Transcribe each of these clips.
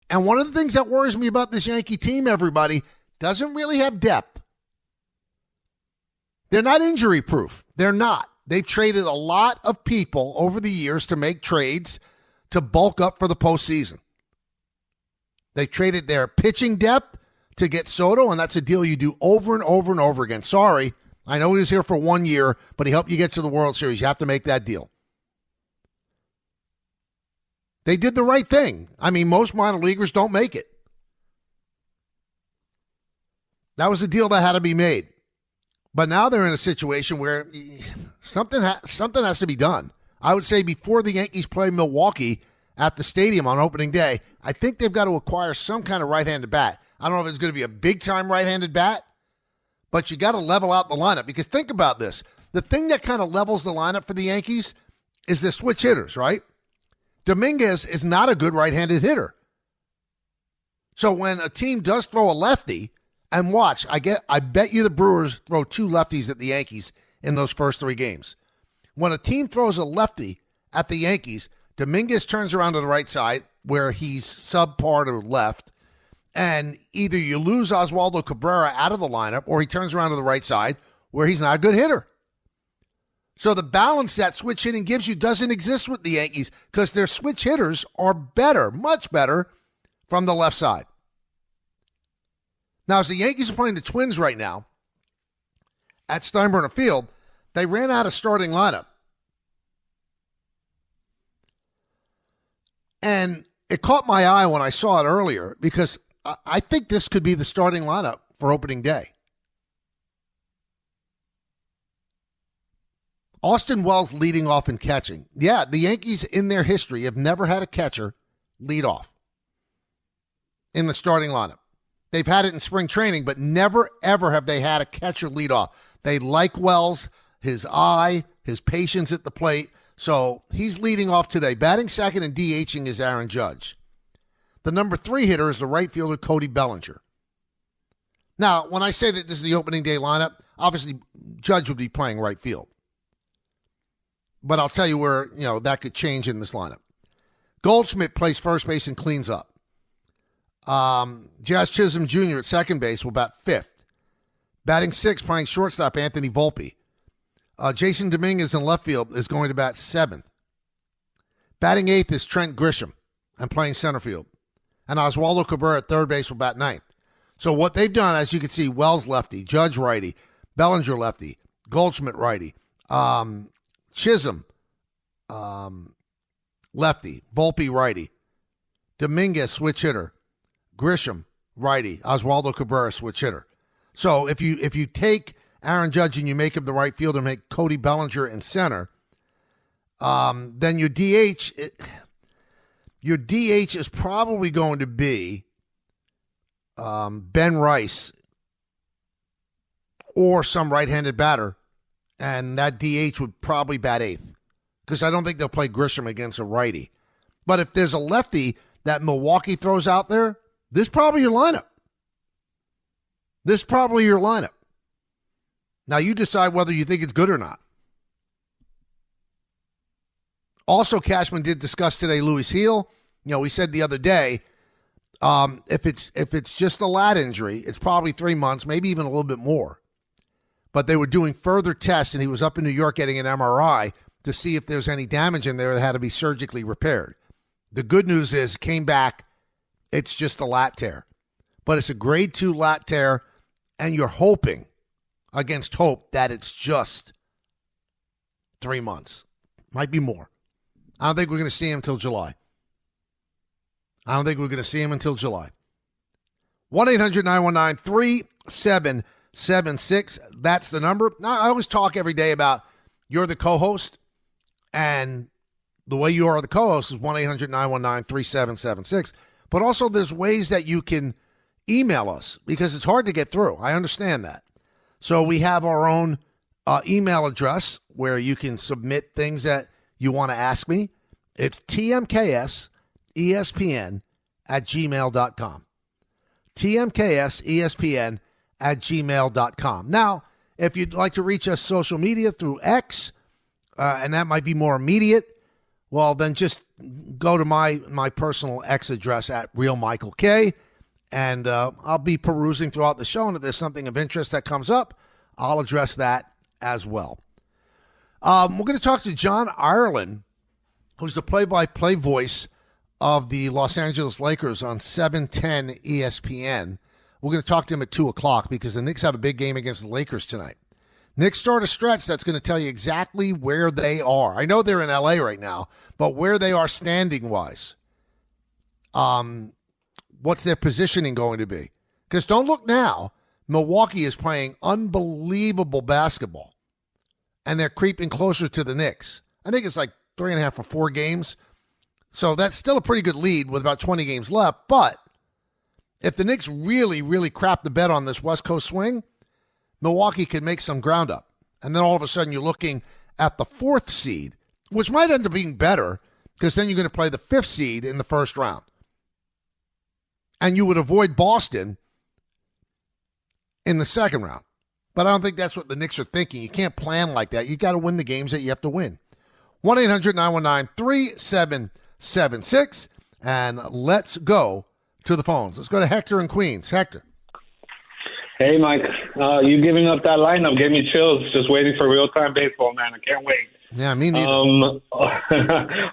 And one of the things that worries me about this Yankee team, everybody, doesn't really have depth. They're not injury-proof. They're not. They've traded a lot of people over the years to make trades to bulk up for the postseason. They traded their pitching depth to get Soto, and that's a deal you do over and over and over again. Sorry, I know he was here for 1 year, but he helped you get to the World Series. You have to make that deal. They did the right thing. I mean, most minor leaguers don't make it. That was a deal that had to be made. But now they're in a situation where something has to be done. I would say before the Yankees play Milwaukee at the stadium on opening day, I think they've got to acquire some kind of right-handed bat. I don't know if it's going to be a big-time right-handed bat, but you got to level out the lineup. Because think about this. The thing that kind of levels the lineup for the Yankees is the switch hitters, right? Dominguez is not a good right-handed hitter. So when a team does throw a lefty, and watch, I bet you the Brewers throw 2 lefties at the Yankees in those first 3 games. When a team throws a lefty at the Yankees, Dominguez turns around to the right side where he's subpar to left, and either you lose Oswaldo Cabrera out of the lineup or he turns around to the right side where he's not a good hitter. So the balance that switch hitting gives you doesn't exist with the Yankees because their switch hitters are better, much better, from the left side. Now, as the Yankees are playing the Twins right now at Steinbrenner Field, they ran out of starting lineup. And it caught my eye when I saw it earlier because I think this could be the starting lineup for opening day. Austin Wells leading off and catching. Yeah, the Yankees in their history have never had a catcher lead off in the starting lineup. They've had it in spring training, but never, ever have they had a catcher lead off. They like Wells, his eye, his patience at the plate. So he's leading off today. Batting second and DHing is Aaron Judge. The number 3 hitter is the right fielder, Cody Bellinger. Now, when I say that this is the opening day lineup, obviously Judge would be playing right field. But I'll tell you where, that could change in this lineup. Goldschmidt plays first base and cleans up. Jazz Chisholm Jr. at second base will bat 5th. Batting 6th, playing shortstop, Anthony Volpe. Jason Dominguez in left field is going to bat 7th. Batting 8th is Trent Grisham and playing center field. And Oswaldo Cabrera at third base will bat 9th. So what they've done, as you can see, Wells lefty, Judge righty, Bellinger lefty, Goldschmidt righty, Chisholm lefty, Volpe righty, Dominguez switch hitter, Grisham righty, Oswaldo Cabrera switch hitter. So if you take Aaron Judge and you make him the right fielder, make Cody Bellinger in center, then your DH is probably going to be Ben Rice or some right-handed batter, and that DH would probably bat 8th because I don't think they'll play Grisham against a righty. But if there's a lefty that Milwaukee throws out there, this is probably your lineup. Now you decide whether you think it's good or not. Also, Cashman did discuss today Louis Heel. We said the other day, if it's just a lat injury, it's probably 3 months, maybe even a little bit more. But they were doing further tests, and he was up in New York getting an MRI to see if there's any damage in there that had to be surgically repaired. The good news is it came back. It's just a lat tear. But it's a grade 2 lat tear, and you're hoping against hope that it's just 3 months. Might be more. I don't think we're going to see him until July. 1-800-919-3776. That's the number. Now, I always talk every day about you're the co-host, and the way you are the co-host is 1-800-919-3776. But also there's ways that you can email us because it's hard to get through. I understand that. So we have our own email address where you can submit things that you want to ask me. It's tmksespn@gmail.com. tmksespn@gmail.com. Now, if you'd like to reach us social media through X, and that might be more immediate, well, then just go to my personal X address at Real Michael K, and I'll be perusing throughout the show, and if there's something of interest that comes up, I'll address that as well. We're going to talk to John Ireland, who's the play-by-play voice of the Los Angeles Lakers on 710 ESPN. We're going to talk to him at 2 o'clock because the Knicks have a big game against the Lakers tonight. Knicks start a stretch that's going to tell you exactly where they are. I know they're in L.A. right now, but where they are standing-wise. What's their positioning going to be? Because don't look now. Milwaukee is playing unbelievable basketball, and they're creeping closer to the Knicks. I think it's like 3.5 or 4 games. So that's still a pretty good lead with about 20 games left. But if the Knicks really, really crap the bed on this West Coast swing, Milwaukee could make some ground up. And then all of a sudden you're looking at the 4th seed, which might end up being better because then you're going to play the 5th seed in the first round. And you would avoid Boston in the second round. But I don't think that's what the Knicks are thinking. You can't plan like that. You got to win the games that you have to win. 1-800-919-3776. And let's go to the phones. Let's go to Hector in Queens. Hector. Hey, Mike. You giving up that lineup gave me chills. Just waiting for real-time baseball, man. I can't wait. Yeah, me neither.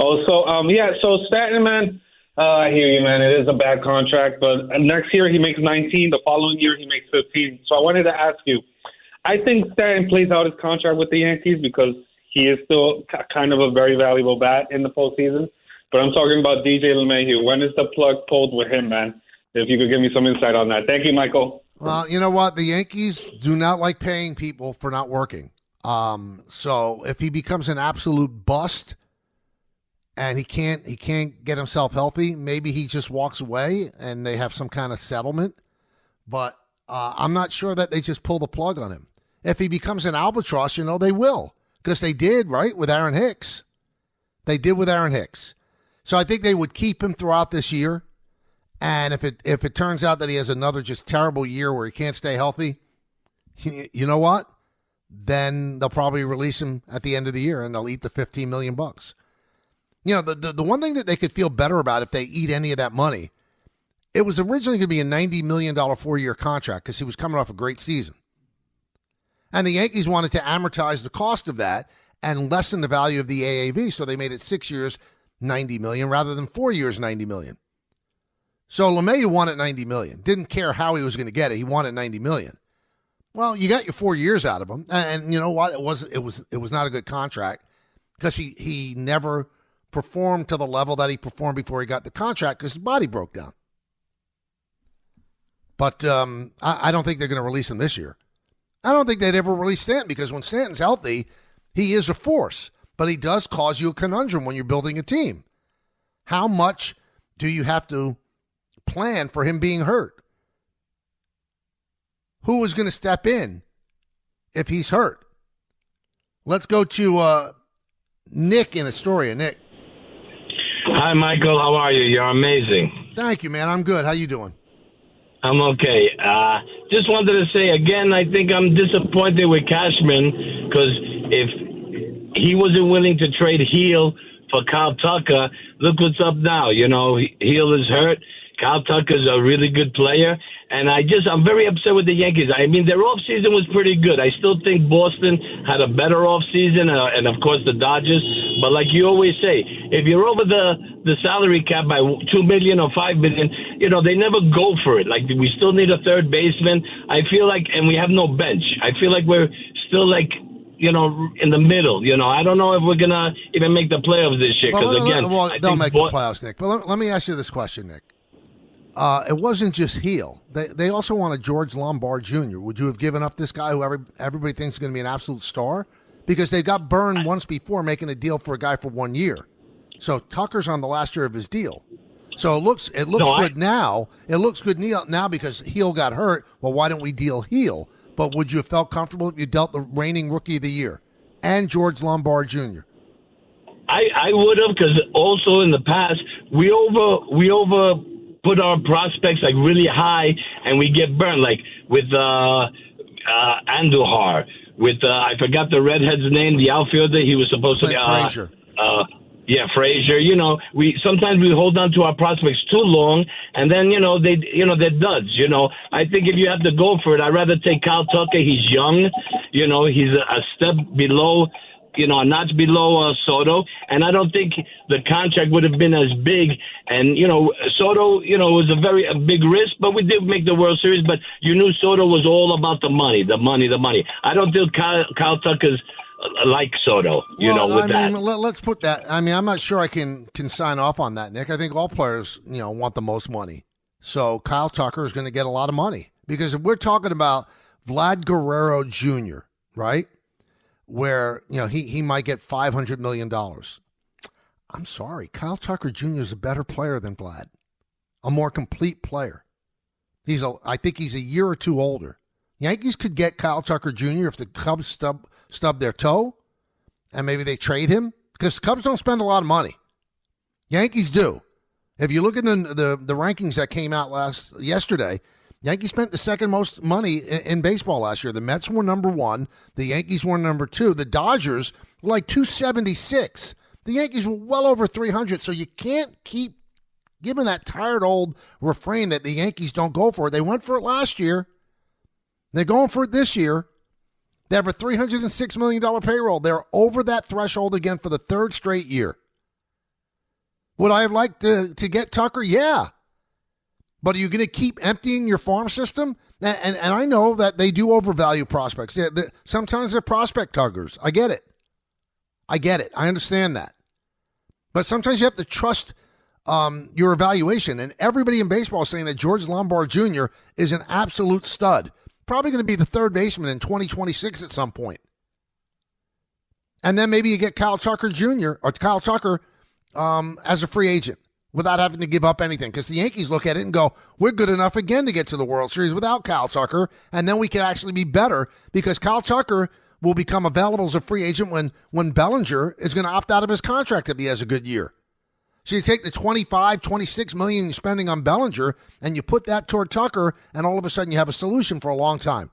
So Stanton, man, I hear you, man. It is a bad contract, but next year he makes 19. The following year he makes 15. So I wanted to ask you, I think Stanton plays out his contract with the Yankees because he is still kind of a very valuable bat in the postseason. But I'm talking about DJ LeMahieu. When is the plug pulled with him, man? If you could give me some insight on that. Thank you, Michael. Well, you know what? The Yankees do not like paying people for not working. So if he becomes an absolute bust and he can't get himself healthy, maybe he just walks away and they have some kind of settlement. But I'm not sure that they just pull the plug on him. If he becomes an albatross, they will. Because they did, right, with Aaron Hicks. They did with Aaron Hicks. So I think they would keep him throughout this year. And if it turns out that he has another just terrible year where he can't stay healthy, you know what? Then they'll probably release him at the end of the year and they'll eat the $15 million. The one thing that they could feel better about if they eat any of that money, it was originally going to be a $90 million 4-year contract because he was coming off a great season. And the Yankees wanted to amortize the cost of that and lessen the value of the AAV, so they made it 6 years, $90 million, rather than 4 years, $90 million. So LeMahieu wanted $90 million. Didn't care how he was going to get it. He wanted $90 million. Well, you got your 4 years out of him, and you know what? It was not a good contract because he never performed to the level that he performed before he got the contract because his body broke down. But I don't think they're going to release him this year. I don't think they'd ever release Stanton because when Stanton's healthy, he is a force. But he does cause you a conundrum when you're building a team. How much do you have to plan for him being hurt? Who is going to step in if he's hurt? Let's go to Nick in Astoria. Nick. Hi, Michael. How are you? You're amazing. Thank you, man. I'm good. How you doing? I'm okay. Just wanted to say again, I think I'm disappointed with Cashman because if he wasn't willing to trade Heel for Kyle Tucker, look what's up now. Heel is hurt. Kyle Tucker's a really good player. And I'm very upset with the Yankees. I mean, their offseason was pretty good. I still think Boston had a better offseason, and of course the Dodgers. But like you always say, if you're over the salary cap by $2 million or $5 million, they never go for it. Like we still need a third baseman. I feel like, and we have no bench. I feel like we're still in the middle. I don't know if we're gonna even make the playoffs this year. Because they'll make the playoffs, Nick. But let me ask you this question, Nick. It wasn't just Heel. They also wanted George Lombard Jr. Would you have given up this guy who everybody thinks is going to be an absolute star? Because they got burned once before making a deal for a guy for 1 year. So Tucker's on the last year of his deal. So it looks good now. It looks good now because Heel got hurt. Well, why don't we deal Heel? But would you have felt comfortable if you dealt the reigning Rookie of the Year and George Lombard Jr.? I would have, because also in the past we over put our prospects like really high and we get burned, like with Andujar, with I forgot the redhead's name, the outfielder. He was supposed to be Frazier. Yeah, Frazier. We sometimes we hold on to our prospects too long, and then they're duds. I think if you have to go for it, I'd rather take Kyle Tucker. He's young. He's a step below. A notch below Soto, and I don't think the contract would have been as big. And Soto, was a big risk, but we did make the World Series. But you knew Soto was all about the money, the money, the money. I don't think Kyle Tucker's like Soto, with that. Let's put that. I'm not sure I can sign off on that, Nick. I think all players, want the most money. So Kyle Tucker is going to get a lot of money because if we're talking about Vlad Guerrero Jr., right? Where, he might get $500 million. I'm sorry. Kyle Tucker Jr. is a better player than Vlad. A more complete player. I think he's a year or two older. Yankees could get Kyle Tucker Jr. if the Cubs stub their toe and maybe they trade him because Cubs don't spend a lot of money. Yankees do. If you look at the rankings that came out yesterday, Yankees spent the second most money in baseball last year. The Mets were number one. The Yankees were number two. The Dodgers were like 276. The Yankees were well over 300. So you can't keep giving that tired old refrain that the Yankees don't go for it. They went for it last year. They're going for it this year. They have a $306 million payroll. They're over that threshold again for the third straight year. Would I have liked to get Tucker? Yeah. But are you going to keep emptying your farm system? And I know that they do overvalue prospects. Sometimes they're prospect tuggers. I get it. I understand that. But sometimes you have to trust your evaluation. And everybody in baseball is saying that George Lombard Jr. is an absolute stud. Probably going to be the third baseman in 2026 at some point. And then maybe you get Kyle Tucker Jr. or Kyle Tucker as a free agent, without having to give up anything. Because the Yankees look at it and go, we're good enough again to get to the World Series without Kyle Tucker, and then we can actually be better because Kyle Tucker will become available as a free agent when Bellinger is going to opt out of his contract if he has a good year. So you take the $25-26 million you're spending on Bellinger and you put that toward Tucker, and all of a sudden you have a solution for a long time.